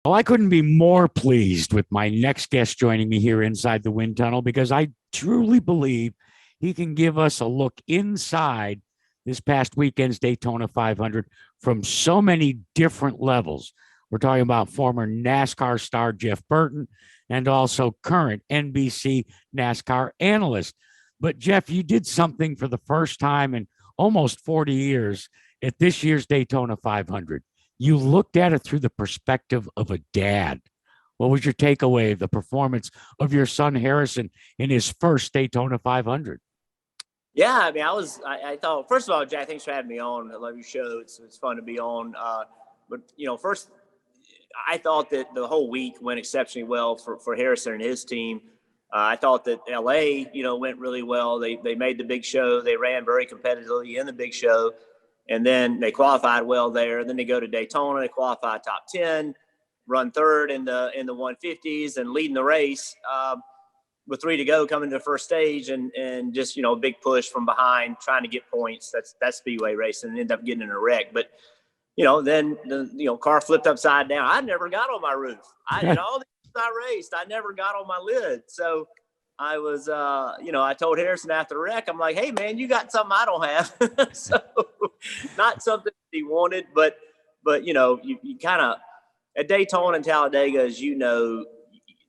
Well, I couldn't be more pleased with my next guest joining me here inside the wind tunnel because I truly believe he can give us a look inside this past weekend's Daytona 500 from so many different levels. We're talking about former NASCAR star Jeff Burton and also current NBC NASCAR analyst. But Jeff, you did something for the first time in almost 40 years at this year's Daytona 500. You looked at it through the perspective of a dad. What was your takeaway of the performance of your son Harrison in his first Daytona 500? Yeah, I mean, I thought, first of all, Jack, thanks for having me on. I love your show. It's fun to be on. But, first, I thought that the whole week went exceptionally well for Harrison and his team. I thought that LA, went really well. They made the big show. They ran very competitively in the big show. And then they qualified well there. And then they go to Daytona, they qualify top 10, run third in the 150s and leading the race with 3 to go coming to the first stage and just, a big push from behind trying to get points. That's speedway racing and end up getting in a wreck. But, then the car flipped upside down. I never got on my roof. All the I raced, I never got on my lid. So I was, I told Harrison after the wreck, I'm like, hey, man, you got something I don't have. So not something he wanted, but you kind of at Daytona and Talladega, as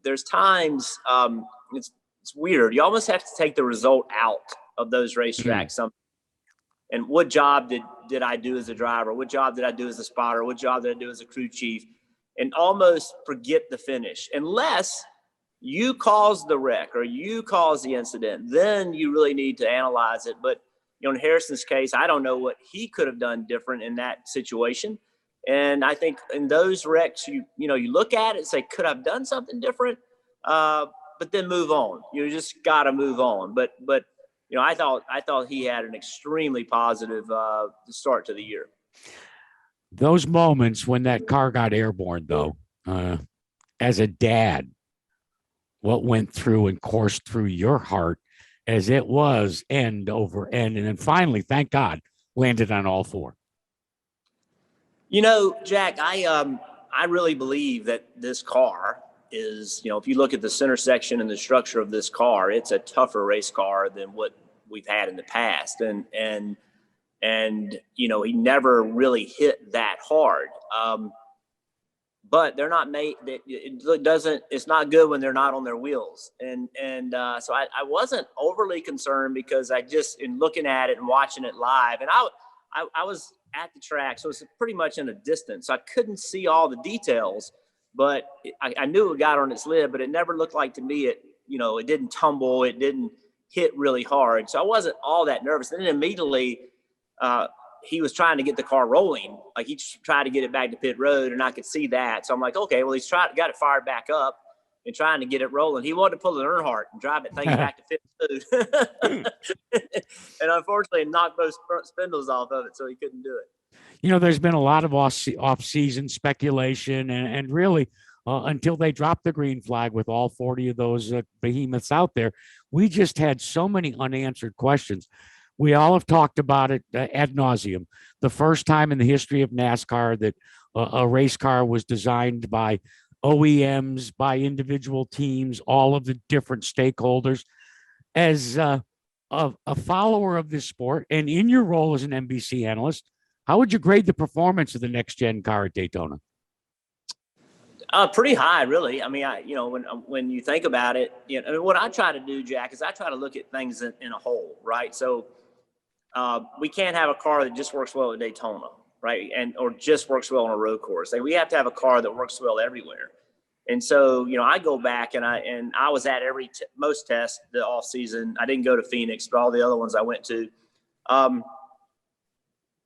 there's times it's weird. You almost have to take the result out of those racetracks. And what job did I do as a driver? What job did I do as a spotter? What job did I do as a crew chief? And almost forget the finish, unless you cause the wreck or you cause the incident, then you really need to analyze it. But, in Harrison's case, I don't know what he could have done different in that situation. And I think in those wrecks, you look at it and say, could I have done something different? But then move on. You just got to move on. But I thought he had an extremely positive start to the year. Those moments when that car got airborne, though, as a dad, what went through and coursed through your heart as it was end over end, and then finally, thank God, landed on all four? Jack, I really believe that this car is, if you look at the center section and the structure of this car, it's a tougher race car than what we've had in the past. And he never really hit that hard. But they're not made. It's not good when they're not on their wheels. And so I wasn't overly concerned because I just, in looking at it and watching it live, and I was at the track, so it's pretty much in a distance. So I couldn't see all the details, but I knew it got on its lid, but it never looked like to me it didn't tumble, it didn't hit really hard. So I wasn't all that nervous. And then immediately he was trying to get the car rolling. Like he tried to get it back to pit road, and I could see that. So I'm like, okay, well, got it fired back up and trying to get it rolling. He wanted to pull an Earnhardt and drive it thing back to pit road. And unfortunately knocked those spindles off of it, so he couldn't do it. There's been a lot of off-season speculation and really until they dropped the green flag with all 40 of those behemoths out there, we just had so many unanswered questions. We all have talked about it ad nauseum. The first time in the history of NASCAR that a race car was designed by OEMs, by individual teams, all of the different stakeholders. As a follower of this sport, and in your role as an NBC analyst, how would you grade the performance of the NextGen car at Daytona? Pretty high, really. I mean, when you think about it, what I try to do, Jack, is I try to look at things in a whole, right? So we can't have a car that just works well at Daytona, right? Or just works well on a road course. Like, we have to have a car that works well everywhere. And so, I go back and I was at most tests the off season. I didn't go to Phoenix, but all the other ones I went to.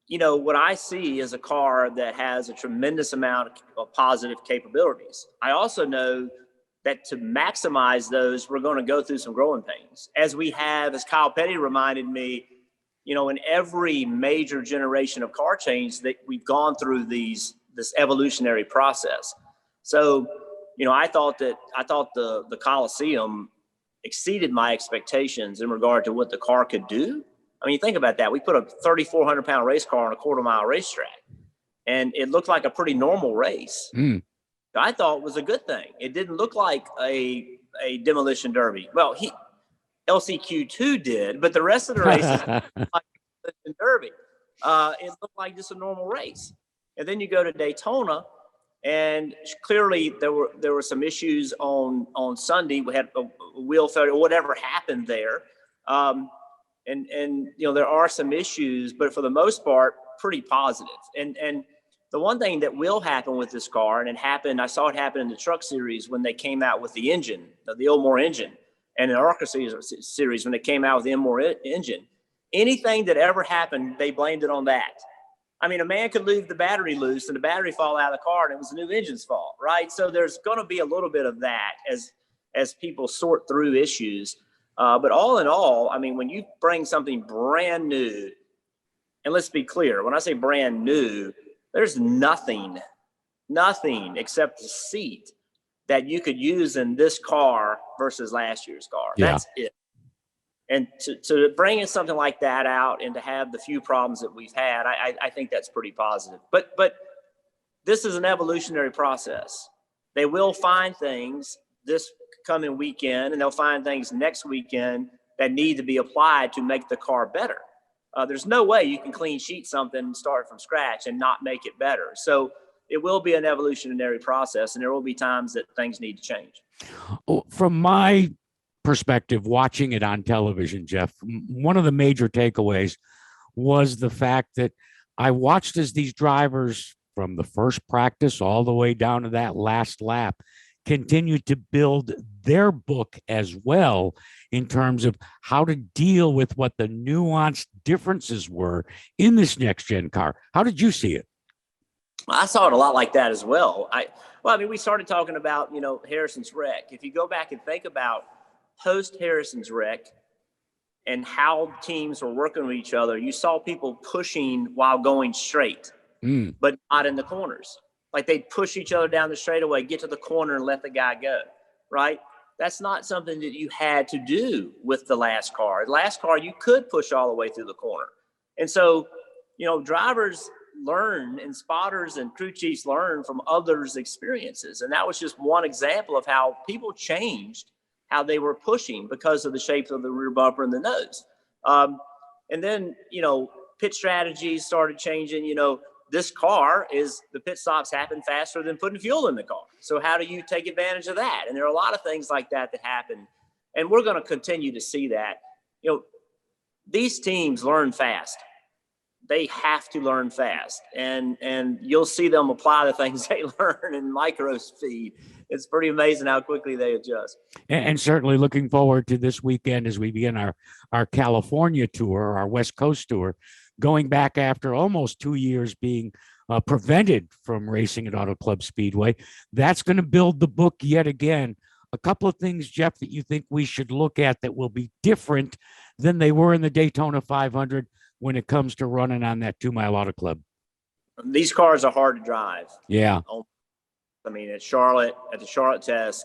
What I see is a car that has a tremendous amount of positive capabilities. I also know that to maximize those, we're going to go through some growing pains, as we have, as Kyle Petty reminded me, in every major generation of car change that we've gone through this evolutionary process. So, I thought the Coliseum exceeded my expectations in regard to what the car could do. I mean, think about that. We put a 3,400-pound race car on a quarter-mile racetrack, and it looked like a pretty normal race. I thought was a good thing. It didn't look like a demolition derby. Well, LCQ2 did, but the rest of the races like demolition derby. It looked like just a normal race. And then you go to Daytona, and clearly there were some issues on Sunday. We had a wheel failure, or whatever happened there. And there are some issues, but for the most part, pretty positive. And the one thing that will happen with this car, and it happened, I saw it happen in the Truck Series when they came out with the engine, the Ilmore engine, and in the ARCA series when they came out with the Ilmore engine. Anything that ever happened, they blamed it on that. I mean, a man could leave the battery loose and the battery fall out of the car, and it was the new engine's fault, right? So there's going to be a little bit of that as people sort through issues. But all in all, I mean, when you bring something brand new, and let's be clear, when I say brand new, there's nothing except the seat that you could use in this car versus last year's car. Yeah. That's it. And to bring in something like that out and to have the few problems that we've had, I think that's pretty positive. But this is an evolutionary process. They will find things this coming weekend, and they'll find things next weekend that need to be applied to make the car better. There's no way you can clean sheet something and start from scratch and not make it better. So it will be an evolutionary process, and there will be times that things need to change. From my perspective, watching it on television, Jeff, one of the major takeaways was the fact that I watched as these drivers from the first practice all the way down to that last lap continued to build their book as well in terms of how to deal with what the nuanced differences were in this next gen car. How did you see it? I saw it a lot like that as well. We started talking about, Harrison's wreck. If you go back and think about post Harrison's wreck and how teams were working with each other, you saw people pushing while going straight, but not in the corners. Like they'd push each other down the straightaway, get to the corner and let the guy go, right? That's not something that you had to do with the last car. The last car, you could push all the way through the corner. And so, drivers learn and spotters and crew chiefs learn from others' experiences. And that was just one example of how people changed how they were pushing because of the shape of the rear bumper and the nose. And then, pit strategies started changing. This car the pit stops happen faster than putting fuel in the car. So how do you take advantage of that? And there are a lot of things like that happen. And we're going to continue to see that. These teams learn fast. They have to learn fast. And you'll see them apply the things they learn in micro speed. It's pretty amazing how quickly they adjust. And certainly looking forward to this weekend as we begin our California tour, our West Coast tour, going back after almost 2 years being prevented from racing at Auto Club Speedway. That's going to build the book yet again. A couple of things, Jeff, that you think we should look at that will be different than they were in the Daytona 500 when it comes to running on that 2 Mile Auto Club. These cars are hard to drive. Yeah. I mean, at the Charlotte test,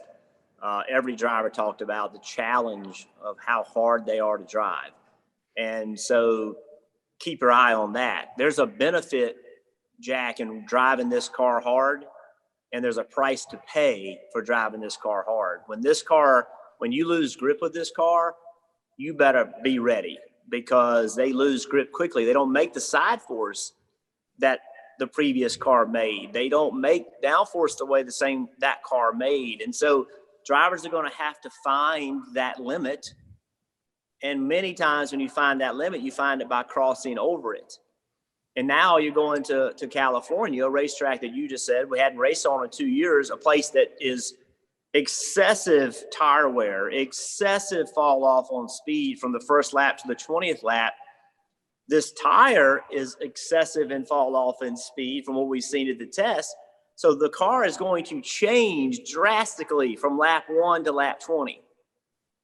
every driver talked about the challenge of how hard they are to drive. And so keep your eye on that. There's a benefit, Jack, in driving this car hard, and there's a price to pay for driving this car hard. When you lose grip with this car, you better be ready because they lose grip quickly. They don't make the side force that the previous car made. They don't make downforce the way that car made. And so drivers are going to have to find that limit. And many times when you find that limit, you find it by crossing over it. And now you're going to California, a racetrack that you just said we hadn't raced on in 2 years, a place that is excessive tire wear, excessive fall off on speed from the first lap to the 20th lap. This tire is excessive in fall off in speed from what we've seen at the test. So the car is going to change drastically from lap 1 to lap 20.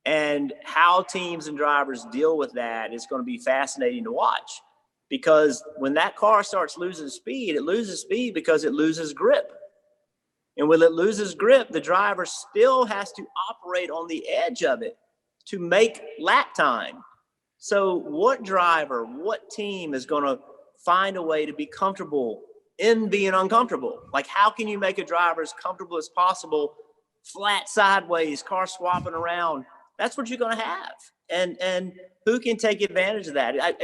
And how teams and drivers deal with that is going to be fascinating to watch, because when that car starts losing speed, it loses speed because it loses grip. And when it loses grip, the driver still has to operate on the edge of it to make lap time. So what driver, what team is going to find a way to be comfortable in being uncomfortable. Like, how can you make a driver as comfortable as possible, flat sideways, car swapping around? That's what you're going to have. And who can take advantage of that?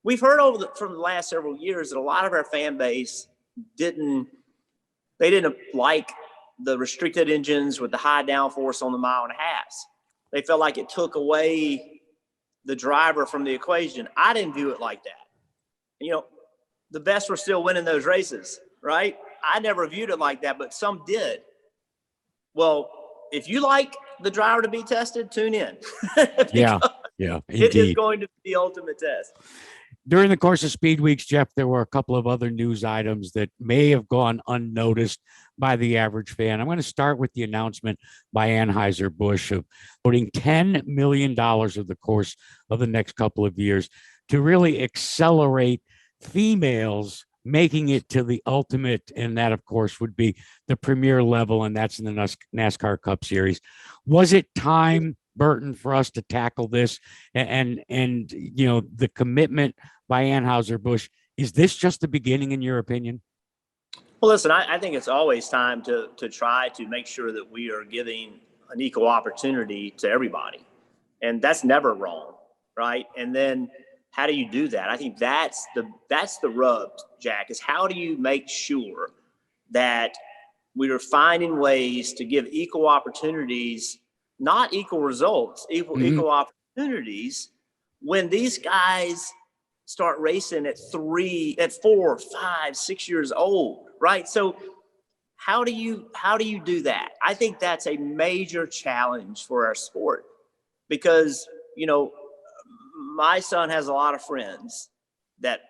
We've heard from the last several years that a lot of our fan base didn't like the restricted engines with the high downforce on the 1.5 miles. They felt like it took away the driver from the equation. I didn't view it like that. You know, the best were still winning those races, right? I never viewed it like that, but some did. Well, if you like the driver to be tested, tune in. Yeah, indeed. It is going to be the ultimate test. During the course of Speed Weeks, Jeff, there were a couple of other news items that may have gone unnoticed by the average fan. I'm going to start with the announcement by Anheuser-Busch of putting $10 million of the course of the next couple of years to really accelerate females making it to the ultimate, and that, of course, would be the premier level, and that's in the NASCAR Cup Series. Was it time, Burton, for us to tackle this? And you know, the commitment by Anheuser-Busch, is this just the beginning, in your opinion? Well, listen, I think it's always time to try to make sure that we are giving an equal opportunity to everybody, and that's never wrong, right? And then how do you do that? I think that's the rub, Jack, is how do you make sure that we are finding ways to give equal opportunities, not equal results, equal opportunities, when these guys start racing at 4, 5, 6 years old, right? So how do you do that? I think that's a major challenge for our sport, because, you know, my son has a lot of friends that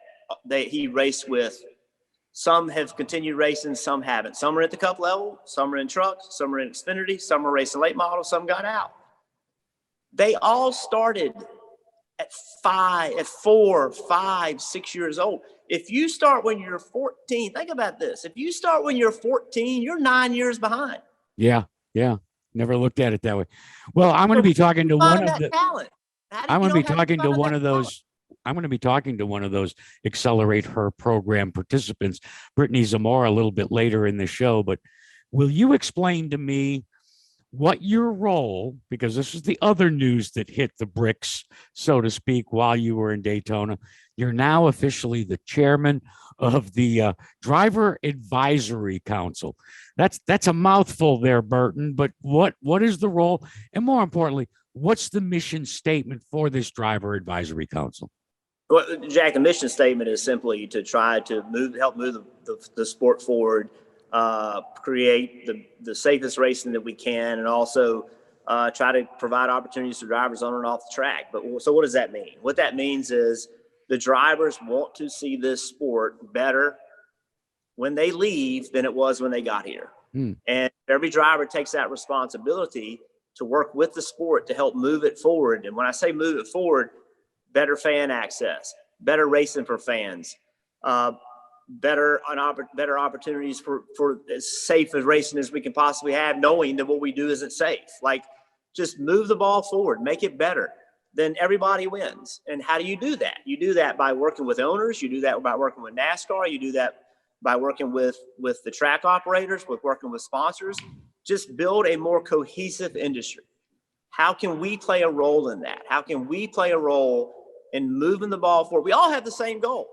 he raced with. Some have continued racing, some haven't. Some are at the Cup level, some are in trucks, some are in Xfinity, some are racing late model, some got out. They all started at 4, 5, 6 years old. If you start when you're 14, think about this. If you start when you're 14, you're 9 years behind. Yeah. Never looked at it that way. Well, I'm going to be talking to one of the talent. I'm going to be talking to one of those. I'm going to be talking to one of those Accelerate Her program participants, Brittany Zamora, a little bit later in the show. But will you explain to me what your role, because this is the other news that hit the bricks, so to speak, while you were in Daytona. You're now officially the chairman of the Driver Advisory Council. That's a mouthful there, Burton. But what is the role? And more importantly, what's the mission statement for this Driver Advisory Council? Well, Jack, the mission statement is simply to try to help move the sport forward, create the safest racing that we can, and also try to provide opportunities for drivers on and off the track. But so what does that mean? What that means is the drivers want to see this sport better when they leave than it was when they got here. And every driver takes that responsibility to work with the sport to help move it forward. And when I say move it forward, better fan access, better racing for fans, better opportunities for as safe as racing as we can possibly have, knowing that what we do isn't safe. Like, just move the ball forward, make it better. Then everybody wins. And how do you do that? You do that by working with owners. You do that by working with NASCAR. You do that by working with the track operators, with working with sponsors. Just build a more cohesive industry. How can we play a role in that? How can we play a role in moving the ball forward? We all have the same goal.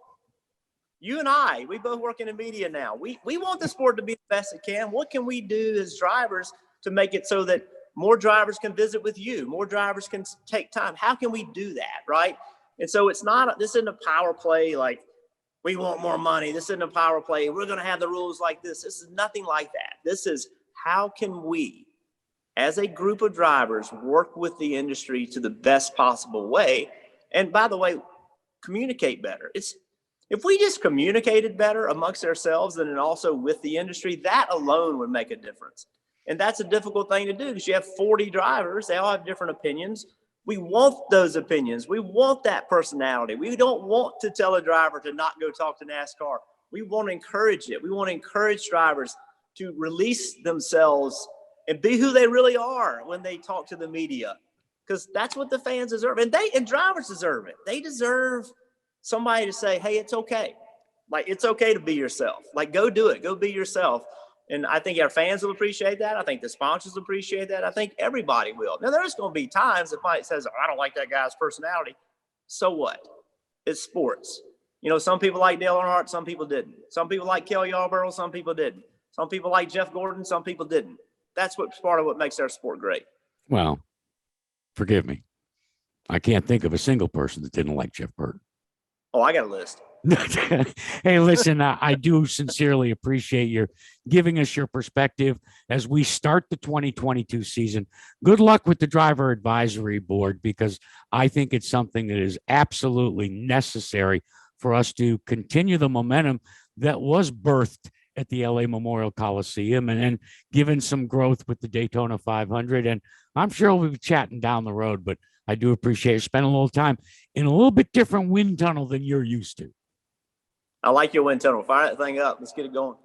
You and I, we both work in the media now. We want the sport to be the best it can. What can we do as drivers to make it so that more drivers can visit with you, more drivers can take time? How can we do that, right? And so this isn't a power play like we want more money. This isn't a power play. We're going to have the rules like this. This is nothing like that. This is, how can we, as a group of drivers, work with the industry to the best possible way? And by the way, communicate better. If we just communicated better amongst ourselves and then also with the industry, that alone would make a difference. And that's a difficult thing to do because you have 40 drivers. They all have different opinions. We want those opinions. We want that personality. We don't want to tell a driver to not go talk to NASCAR. We want to encourage it. We want to encourage drivers to release themselves and be who they really are when they talk to the media, because that's what the fans deserve. And drivers deserve it. They deserve somebody to say, hey, it's okay. Like, it's okay to be yourself. Like, go do it. Go be yourself. And I think our fans will appreciate that. I think the sponsors appreciate that. I think everybody will. Now, there's going to be times that Mike says, I don't like that guy's personality. So what? It's sports. You know, some people like Dale Earnhardt, some people didn't. Some people like Kelly Yarborough, some people didn't. Some people like Jeff Gordon, some people didn't. That's what's part of what makes our sport great. Well, forgive me. I can't think of a single person that didn't like Jeff Burton. Oh, I got a list. Hey, listen, I do sincerely appreciate your giving us your perspective as we start the 2022 season. Good luck with the driver advisory board, because I think it's something that is absolutely necessary for us to continue the momentum that was birthed at the LA Memorial Coliseum, and given some growth with the Daytona 500. And I'm sure we'll be chatting down the road, but I do appreciate you spending a little time in a little bit different wind tunnel than you're used to. I like your wind tunnel. Fire that thing up. Let's get it going.